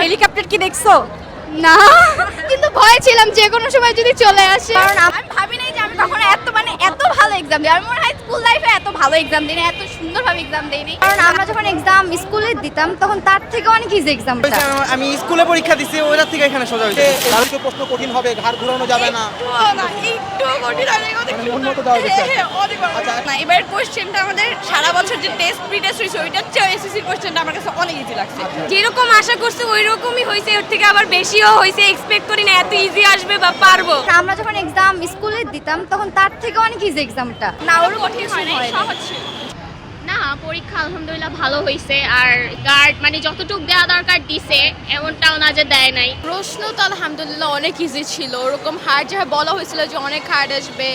Helicopter কি দেখছো? না, কিন্তু ভয় ছিলাম যে কোনো সময় যদি চলে আসে। কারণ আমি ভাবি নাই যে আমি কখনো এত ভালো এক্সাম দিই। আমি মনে হয় স্কুল লাইফে এত ভালো এক্সাম দিই না, এত সুন্দরভাবে এক্সাম দিই নি। কারণ আমরা যখন এক্সাম স্কুলে দিতাম তখন তার থেকে অনেক ইজি এক্সামটা। আমি স্কুলে পরীক্ষা দিছি ওইটার থেকে এখানে সোজা হয়েছে। কালকে প্রশ্ন কঠিন হবে, ঘাড় ঘুরানো যাবে না। একটু কঠিন হবে, মানে উন্নত দেওয়া হয়েছে। আচ্ছা, না এবার কোশ্চেনটা আমাদের সারা বছর যে টেস্ট প্রি টেস্ট হয়েছে ওইটার চেয়ে এসএসসির কোশ্চেনটা আমার কাছে অনেক ইজি লাগছে। যেরকম আশা করছি ওই রকমই হয়েছে, ওর থেকে আবার বেশিও হয়েছে। এক্সপেক্ট করি না এত ইজি আসবে বা পারবো। আমরা যখন এক্সাম স্কুলে দিতাম তখন তার থেকে অনেক ইজি এক্সামটা। না ওর কঠিন হয় না, সহজ ছিল। না, পরীক্ষা আলহামদুলিল্লাহ ভালো হয়েছে। আর গার্ড মানে যতটুকু দেওয়া দরকার দিছে, এমনটাও না যে দেয় নাই। প্রশ্ন তো আলহামদুলিল্লাহ অনেক ইজি ছিল, ওরকম হার্ড যেভাবে বলা হয়েছিল যে অনেক হার্ড আসবে,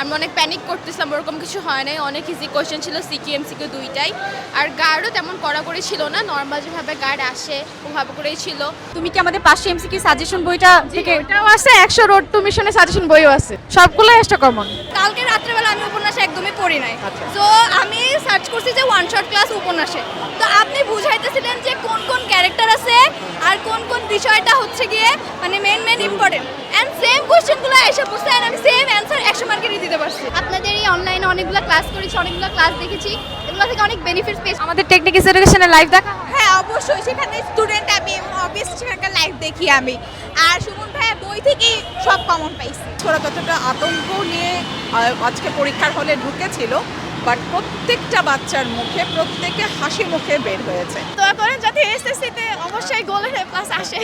আমি অনেক প্যানিক করতেছিলাম, ওরকম কিছু হয় নাই। অনেক ইজি কোয়েশ্চেন ছিল, সিকিউ এমসিকিউ দুইটাই। আর গার্ডও তেমন কড়াকড়ি ছিল না, নর্মাল যেভাবে গার্ড আসে ওভাবে করেই ছিল। তুমি কি আমাদের 500 এমসিকিউ সাজেশন বইটা থেকে? এটাও আছে, 100 রোড টু মিশনের সাজেশন বইও আছে, সবগুলোই একটা কমন। কালকে রাত্রেবেলা আমি উপন্যাস একদমই পড়ি নাই, তো আমি সার্চ করছি যে ওয়ান শট ক্লাস উপন্যাসে। তো আপনি বুঝাইতেছিলেন যে কোন কোন ক্যারেক্টার আছে আর কোন কোন বিষয়টা হচ্ছে গিয়ে মানে মেন ইম্পর্টেন্ট, এন্ড সেম কোশ্চেনগুলো এসে পড়ছে, এন্ড আমি সেম অ্যান্সার 100 মার্কেরই দিতে পারছি। আপনাদের এই অনলাইনে অনেকগুলো ক্লাস করেছি, অনেকগুলো ক্লাস দেখেছি, এগুলো থেকে অনেক বেনিফিটস পেয়েছি। আমাদের টেকনিক্যাল এডুকেশনের লাইভ দেখা হ্যাঁ অবশ্যই, সেখানে স্টুডেন্ট আমি অবভিয়াসলি সেখানকার লাইভ দেখি আমি। আর সুমন ভাইয়া বই থেকেই সব কমন পাইছি। ওরা ততটা আতঙ্ক নিয়ে আজকে পরীক্ষার হলে ঢুকেছিল, বাট প্রত্যেকটা বাচ্চার মুখে প্রত্যেকে হাসি মুখে বের হয়েছে। তো এখন যাতে এসএসসিতে অবশ্যই গোল্ডেন প্লাস আসে।